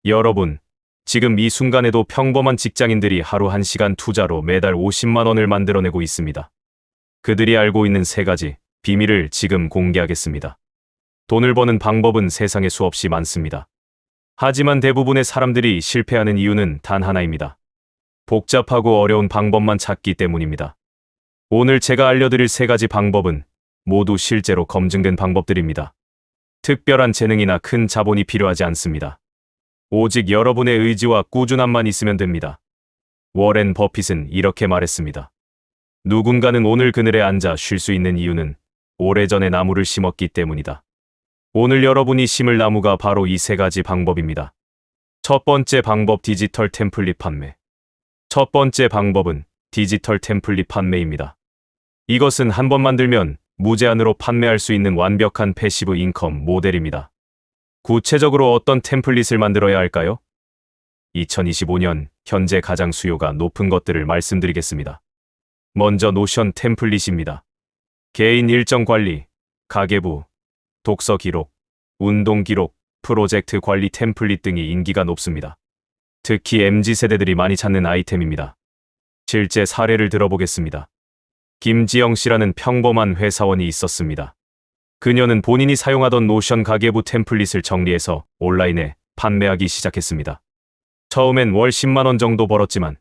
여러분, 지금 이 순간에도 평범한 직장인들이 하루 1시간 투자로 매달 50만 원을 만들어내고 있습니다. 그들이 알고 있는 3가지 비밀을 지금 공개하겠습니다. 돈을 버는 방법은 세상에 수없이 많습니다. 하지만 대부분의 사람들이 실패하는 이유는 단 하나입니다. 복잡하고 어려운 방법만 찾기 때문입니다. 오늘 제가 알려드릴 3가지 방법은 모두 실제로 검증된 방법들입니다. 특별한 재능이나 큰 자본이 필요하지 않습니다. 오직 여러분의 의지와 꾸준함만 있으면 됩니다. 워렌 버핏은 이렇게 말했습니다. 누군가는 오늘 그늘에 앉아 쉴 수 있는 이유는 오래전에 나무를 심었기 때문이다. 오늘 여러분이 심을 나무가 바로 이 3가지 방법입니다. 첫 번째 방법, 디지털 템플릿 판매. 첫 번째 방법은 디지털 템플릿 판매입니다. 이것은 한 번 만들면 무제한으로 판매할 수 있는 완벽한 패시브 인컴 모델입니다. 구체적으로 어떤 템플릿을 만들어야 할까요? 2025년 현재 가장 수요가 높은 것들을 말씀드리겠습니다. 먼저 노션 템플릿입니다. 개인 일정 관리, 가계부, 독서 기록, 운동 기록, 프로젝트 관리 템플릿 등이 인기가 높습니다. 특히 MZ세대들이 많이 찾는 아이템입니다. 실제 사례를 들어보겠습니다. 김지영 씨라는 평범한 회사원이 있었습니다. 그녀는 본인이 사용하던 노션 가계부 템플릿을 정리해서 온라인에 판매하기 시작했습니다. 처음엔 월 10만 원 정도 벌었지만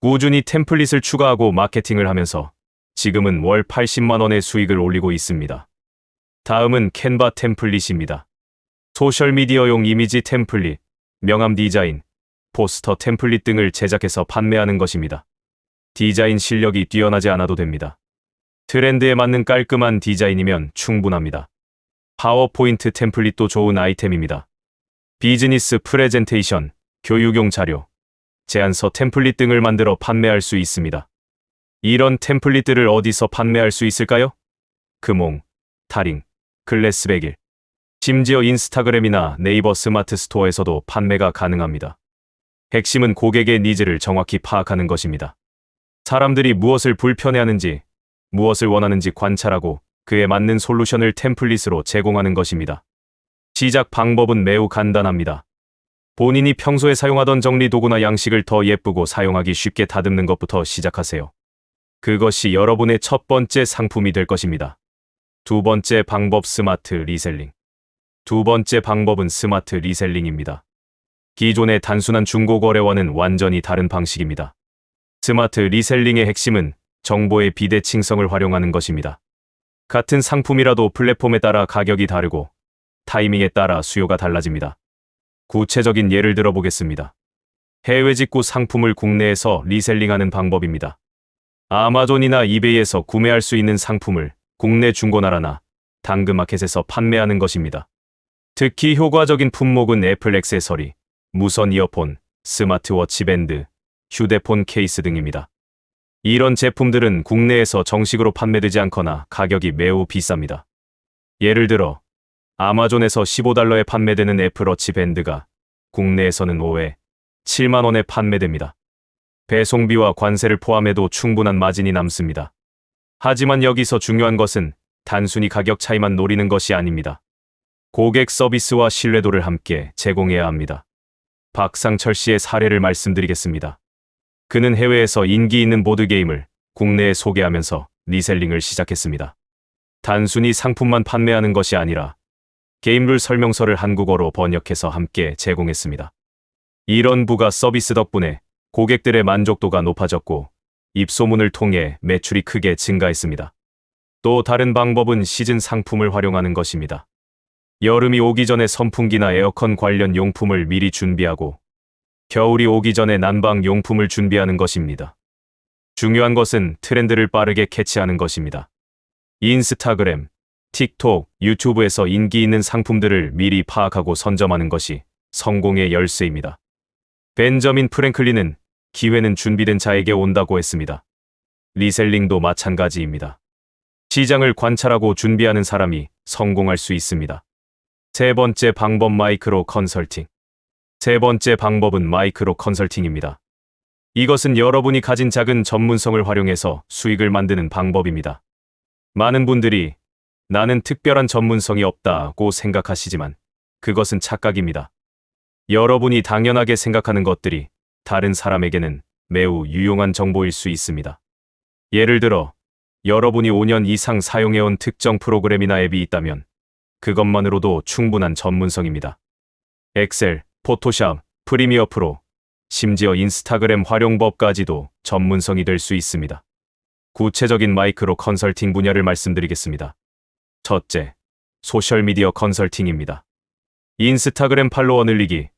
꾸준히 템플릿을 추가하고 마케팅을 하면서 지금은 월 80만 원의 수익을 올리고 있습니다. 다음은 캔바 템플릿입니다. 소셜미디어용 이미지 템플릿, 명함 디자인, 포스터 템플릿 등을 제작해서 판매하는 것입니다. 디자인 실력이 뛰어나지 않아도 됩니다. 트렌드에 맞는 깔끔한 디자인이면 충분합니다. 파워포인트 템플릿도 좋은 아이템입니다. 비즈니스 프레젠테이션, 교육용 자료, 제안서 템플릿 등을 만들어 판매할 수 있습니다. 이런 템플릿들을 어디서 판매할 수 있을까요? 금홍, 타링, 클래스101, 심지어 인스타그램이나 네이버 스마트 스토어에서도 판매가 가능합니다. 핵심은 고객의 니즈를 정확히 파악하는 것입니다. 사람들이 무엇을 불편해하는지, 무엇을 원하는지 관찰하고 그에 맞는 솔루션을 템플릿으로 제공하는 것입니다. 시작 방법은 매우 간단합니다. 본인이 평소에 사용하던 정리 도구나 양식을 더 예쁘고 사용하기 쉽게 다듬는 것부터 시작하세요. 그것이 여러분의 첫 번째 상품이 될 것입니다. 두 번째 방법, 스마트 리셀링. 두 번째 방법은 스마트 리셀링입니다. 기존의 단순한 중고거래와는 완전히 다른 방식입니다. 스마트 리셀링의 핵심은 정보의 비대칭성을 활용하는 것입니다. 같은 상품이라도 플랫폼에 따라 가격이 다르고 타이밍에 따라 수요가 달라집니다. 구체적인 예를 들어보겠습니다. 해외 직구 상품을 국내에서 리셀링하는 방법입니다. 아마존이나 이베이에서 구매할 수 있는 상품을 국내 중고나라나 당근마켓에서 판매하는 것입니다. 특히 효과적인 품목은 애플 액세서리, 무선 이어폰, 스마트워치 밴드, 휴대폰 케이스 등입니다. 이런 제품들은 국내에서 정식으로 판매되지 않거나 가격이 매우 비쌉니다. 예를 들어 아마존에서 $15에 판매되는 애플워치 밴드가 국내에서는 5회 7만 원에 판매됩니다. 배송비와 관세를 포함해도 충분한 마진이 남습니다. 하지만 여기서 중요한 것은 단순히 가격 차이만 노리는 것이 아닙니다. 고객 서비스와 신뢰도를 함께 제공해야 합니다. 박상철 씨의 사례를 말씀드리겠습니다. 그는 해외에서 인기 있는 보드게임을 국내에 소개하면서 리셀링을 시작했습니다. 단순히 상품만 판매하는 것이 아니라 게임룰 설명서를 한국어로 번역해서 함께 제공했습니다. 이런 부가 서비스 덕분에 고객들의 만족도가 높아졌고 입소문을 통해 매출이 크게 증가했습니다. 또 다른 방법은 시즌 상품을 활용하는 것입니다. 여름이 오기 전에 선풍기나 에어컨 관련 용품을 미리 준비하고 겨울이 오기 전에 난방 용품을 준비하는 것입니다. 중요한 것은 트렌드를 빠르게 캐치하는 것입니다. 인스타그램, 틱톡, 유튜브에서 인기 있는 상품들을 미리 파악하고 선점하는 것이 성공의 열쇠입니다. 벤저민 프랭클린은 기회는 준비된 자에게 온다고 했습니다. 리셀링도 마찬가지입니다. 시장을 관찰하고 준비하는 사람이 성공할 수 있습니다. 세 번째 방법, 마이크로 컨설팅. 세 번째 방법은 마이크로 컨설팅입니다. 이것은 여러분이 가진 작은 전문성을 활용해서 수익을 만드는 방법입니다. 많은 분들이 나는 특별한 전문성이 없다고 생각하시지만 그것은 착각입니다. 여러분이 당연하게 생각하는 것들이 다른 사람에게는 매우 유용한 정보일 수 있습니다. 예를 들어, 여러분이 5년 이상 사용해온 특정 프로그램이나 앱이 있다면 그것만으로도 충분한 전문성입니다. 엑셀, 포토샵, 프리미어 프로, 심지어 인스타그램 활용법까지도 전문성이 될 수 있습니다. 구체적인 마이크로 컨설팅 분야를 말씀드리겠습니다. 첫째, 소셜미디어 컨설팅입니다. 인스타그램 팔로워 늘리기,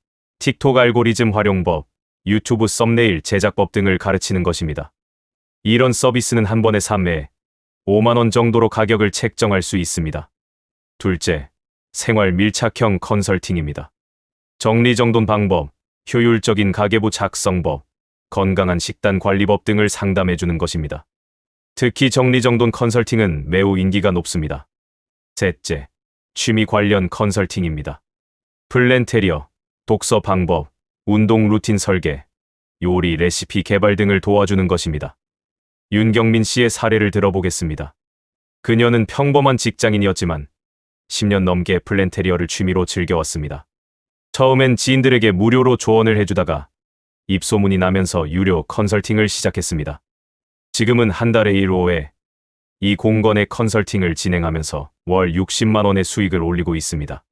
틱톡 알고리즘 활용법, 유튜브 썸네일 제작법 등을 가르치는 것입니다. 이런 서비스는 한 번에 3회, 5만 원 정도로 가격을 책정할 수 있습니다. 둘째, 생활 밀착형 컨설팅입니다. 정리정돈 방법, 효율적인 가계부 작성법, 건강한 식단 관리법 등을 상담해 주는 것입니다. 특히 정리정돈 컨설팅은 매우 인기가 높습니다. 셋째, 취미 관련 컨설팅입니다. 플랜테리어, 독서 방법, 운동 루틴 설계, 요리 레시피 개발 등을 도와주는 것입니다. 윤경민 씨의 사례를 들어보겠습니다. 그녀는 평범한 직장인이었지만 10년 넘게 플랜테리어를 취미로 즐겨왔습니다. 처음엔 지인들에게 무료로 조언을 해주다가 입소문이 나면서 유료 컨설팅을 시작했습니다. 지금은 한 달에 1회 이 공건의 컨설팅을 진행하면서 월 60만 원의 수익을 올리고 있습니다.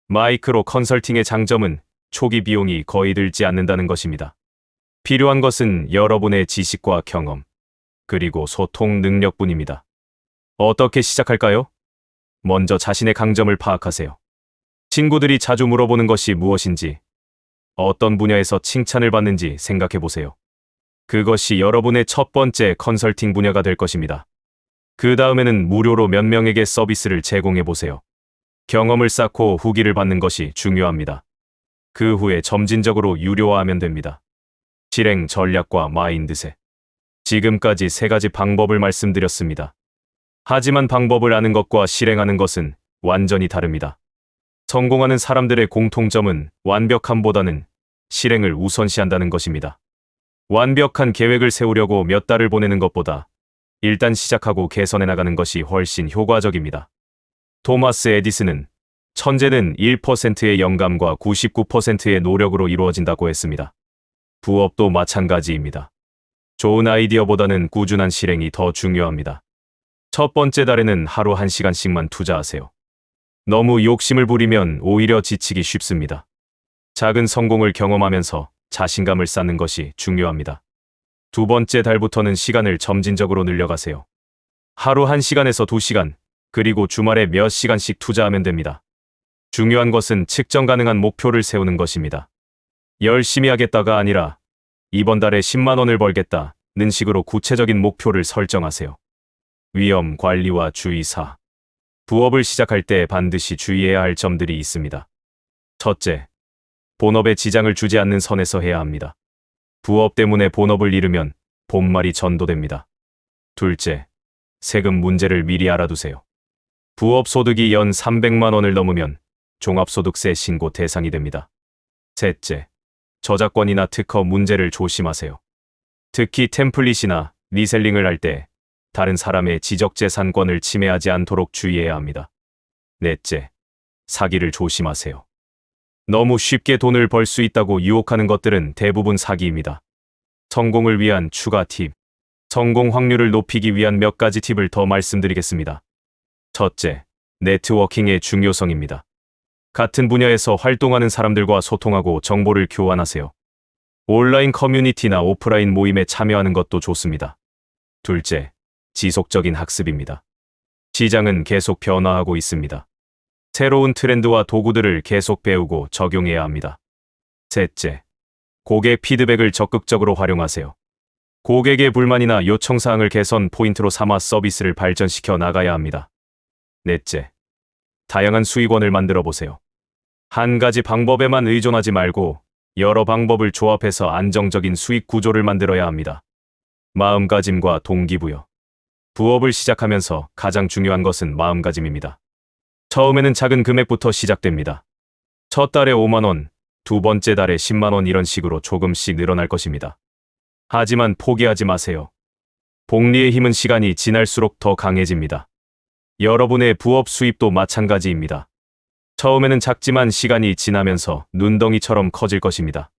마이크로 컨설팅의 장점은 초기 비용이 거의 들지 않는다는 것입니다. 필요한 것은 여러분의 지식과 경험, 그리고 소통 능력뿐입니다. 어떻게 시작할까요? 먼저 자신의 강점을 파악하세요. 친구들이 자주 물어보는 것이 무엇인지, 어떤 분야에서 칭찬을 받는지 생각해 보세요. 그것이 여러분의 첫 번째 컨설팅 분야가 될 것입니다. 그 다음에는 무료로 몇 명에게 서비스를 제공해 보세요. 경험을 쌓고 후기를 받는 것이 중요합니다. 그 후에 점진적으로 유료화하면 됩니다. 실행 전략과 마인드셋. 지금까지 3가지 방법을 말씀드렸습니다. 하지만 방법을 아는 것과 실행하는 것은 완전히 다릅니다. 성공하는 사람들의 공통점은 완벽함보다는 실행을 우선시한다는 것입니다. 완벽한 계획을 세우려고 몇 달을 보내는 것보다 일단 시작하고 개선해 나가는 것이 훨씬 효과적입니다. 토마스 에디슨은 천재는 1%의 영감과 99%의 노력으로 이루어진다고 했습니다. 부업도 마찬가지입니다. 좋은 아이디어보다는 꾸준한 실행이 더 중요합니다. 첫 번째 달에는 하루 1시간씩만 투자하세요. 너무 욕심을 부리면 오히려 지치기 쉽습니다. 작은 성공을 경험하면서 자신감을 쌓는 것이 중요합니다. 두 번째 달부터는 시간을 점진적으로 늘려가세요. 하루 1시간에서 2시간, 그리고 주말에 몇 시간씩 투자하면 됩니다. 중요한 것은 측정 가능한 목표를 세우는 것입니다. 열심히 하겠다가 아니라 이번 달에 10만 원을 벌겠다는 식으로 구체적인 목표를 설정하세요. 위험 관리와 주의사. 부업을 시작할 때 반드시 주의해야 할 점들이 있습니다. 첫째, 본업에 지장을 주지 않는 선에서 해야 합니다. 부업 때문에 본업을 잃으면 본말이 전도됩니다. 둘째, 세금 문제를 미리 알아두세요. 부업 소득이 연 300만 원을 넘으면 종합소득세 신고 대상이 됩니다. 셋째, 저작권이나 특허 문제를 조심하세요. 특히 템플릿이나 리셀링을 할 때 다른 사람의 지적재산권을 침해하지 않도록 주의해야 합니다. 넷째, 사기를 조심하세요. 너무 쉽게 돈을 벌 수 있다고 유혹하는 것들은 대부분 사기입니다. 성공을 위한 추가 팁. 성공 확률을 높이기 위한 몇 가지 팁을 더 말씀드리겠습니다. 첫째, 네트워킹의 중요성입니다. 같은 분야에서 활동하는 사람들과 소통하고 정보를 교환하세요. 온라인 커뮤니티나 오프라인 모임에 참여하는 것도 좋습니다. 둘째, 지속적인 학습입니다. 시장은 계속 변화하고 있습니다. 새로운 트렌드와 도구들을 계속 배우고 적용해야 합니다. 셋째, 고객 피드백을 적극적으로 활용하세요. 고객의 불만이나 요청사항을 개선 포인트로 삼아 서비스를 발전시켜 나가야 합니다. 넷째, 다양한 수익원을 만들어 보세요. 한 가지 방법에만 의존하지 말고 여러 방법을 조합해서 안정적인 수익 구조를 만들어야 합니다. 마음가짐과 동기부여. 부업을 시작하면서 가장 중요한 것은 마음가짐입니다. 처음에는 작은 금액부터 시작됩니다. 첫 달에 5만 원, 두 번째 달에 10만 원 이런 식으로 조금씩 늘어날 것입니다. 하지만 포기하지 마세요. 복리의 힘은 시간이 지날수록 더 강해집니다. 여러분의 부업 수입도 마찬가지입니다. 처음에는 작지만 시간이 지나면서 눈덩이처럼 커질 것입니다.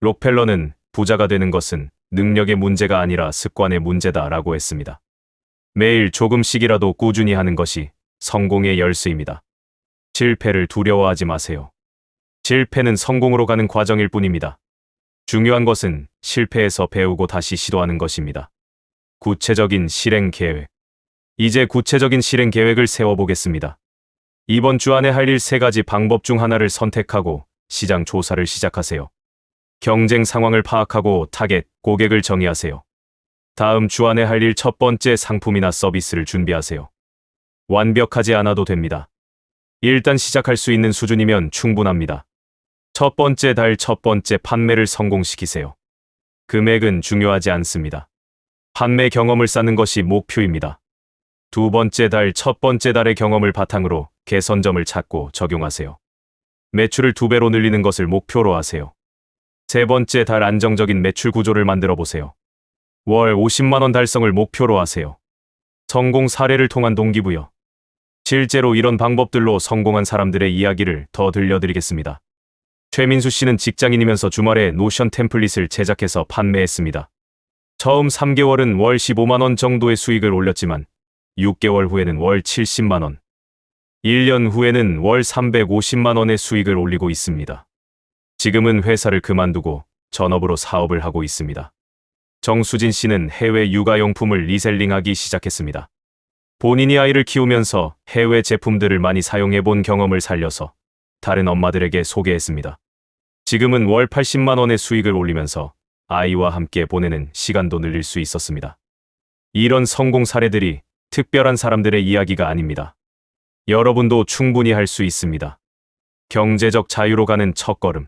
록펠러는 부자가 되는 것은 능력의 문제가 아니라 습관의 문제다라고 했습니다. 매일 조금씩이라도 꾸준히 하는 것이 성공의 열쇠입니다. 실패를 두려워하지 마세요. 실패는 성공으로 가는 과정일 뿐입니다. 중요한 것은 실패에서 배우고 다시 시도하는 것입니다. 구체적인 실행 계획. 이제 구체적인 실행 계획을 세워보겠습니다. 이번 주 안에 할 일 3가지 방법 중 하나를 선택하고 시장 조사를 시작하세요. 경쟁 상황을 파악하고 타겟, 고객을 정의하세요. 다음 주 안에 할 일 첫 번째 상품이나 서비스를 준비하세요. 완벽하지 않아도 됩니다. 일단 시작할 수 있는 수준이면 충분합니다. 첫 번째 달 첫 번째 판매를 성공시키세요. 금액은 중요하지 않습니다. 판매 경험을 쌓는 것이 목표입니다. 두 번째 달 첫 번째 달의 경험을 바탕으로 개선점을 찾고 적용하세요. 매출을 2배로 늘리는 것을 목표로 하세요. 세 번째 달 안정적인 매출 구조를 만들어 보세요. 월 50만 원 달성을 목표로 하세요. 성공 사례를 통한 동기부여. 실제로 이런 방법들로 성공한 사람들의 이야기를 더 들려드리겠습니다. 최민수 씨는 직장인이면서 주말에 노션 템플릿을 제작해서 판매했습니다. 처음 3개월은 월 15만 원 정도의 수익을 올렸지만 6개월 후에는 월 70만 원, 1년 후에는 월 350만 원의 수익을 올리고 있습니다. 지금은 회사를 그만두고 전업으로 사업을 하고 있습니다. 정수진 씨는 해외 육아용품을 리셀링하기 시작했습니다. 본인이 아이를 키우면서 해외 제품들을 많이 사용해 본 경험을 살려서 다른 엄마들에게 소개했습니다. 지금은 월 80만 원의 수익을 올리면서 아이와 함께 보내는 시간도 늘릴 수 있었습니다. 이런 성공 사례들이 특별한 사람들의 이야기가 아닙니다. 여러분도 충분히 할 수 있습니다. 경제적 자유로 가는 첫걸음.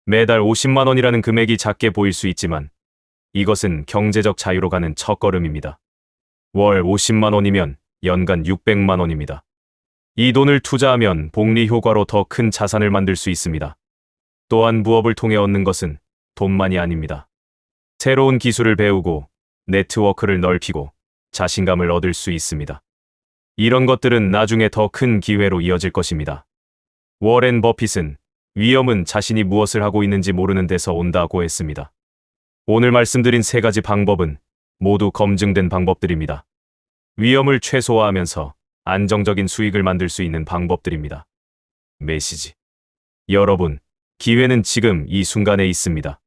매달 50만 원이라는 금액이 작게 보일 수 있지만 이것은 경제적 자유로 가는 첫걸음입니다. 월 50만 원이면 연간 600만 원입니다. 이 돈을 투자하면 복리 효과로 더 큰 자산을 만들 수 있습니다. 또한 부업을 통해 얻는 것은 돈만이 아닙니다. 새로운 기술을 배우고 네트워크를 넓히고 자신감을 얻을 수 있습니다. 이런 것들은 나중에 더 큰 기회로 이어질 것입니다. 워렌 버핏은 위험은 자신이 무엇을 하고 있는지 모르는 데서 온다고 했습니다. 오늘 말씀드린 3가지 방법은 모두 검증된 방법들입니다. 위험을 최소화하면서 안정적인 수익을 만들 수 있는 방법들입니다. 메시지. 여러분, 기회는 지금 이 순간에 있습니다.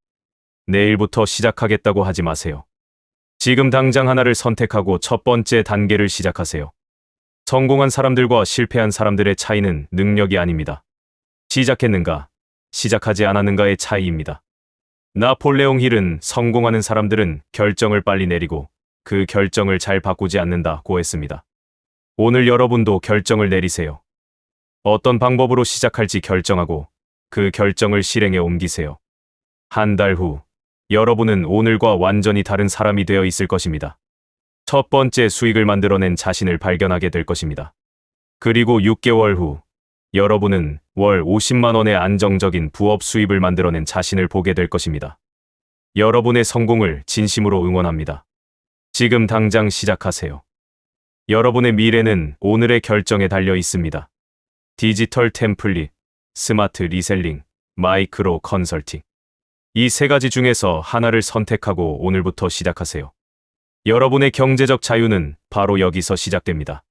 내일부터 시작하겠다고 하지 마세요. 지금 당장 하나를 선택하고 첫 번째 단계를 시작하세요. 성공한 사람들과 실패한 사람들의 차이는 능력이 아닙니다. 시작했는가, 시작하지 않았는가의 차이입니다. 나폴레옹 힐은 성공하는 사람들은 결정을 빨리 내리고 그 결정을 잘 바꾸지 않는다고 했습니다. 오늘 여러분도 결정을 내리세요. 어떤 방법으로 시작할지 결정하고 그 결정을 실행에 옮기세요. 한 달 후, 여러분은 오늘과 완전히 다른 사람이 되어 있을 것입니다. 첫 번째 수익을 만들어낸 자신을 발견하게 될 것입니다. 그리고 6개월 후, 여러분은 월 50만 원의 안정적인 부업 수입을 만들어낸 자신을 보게 될 것입니다. 여러분의 성공을 진심으로 응원합니다. 지금 당장 시작하세요. 여러분의 미래는 오늘의 결정에 달려 있습니다. 디지털 템플릿, 스마트 리셀링, 마이크로 컨설팅. 이 3가지 중에서 하나를 선택하고 오늘부터 시작하세요. 여러분의 경제적 자유는 바로 여기서 시작됩니다.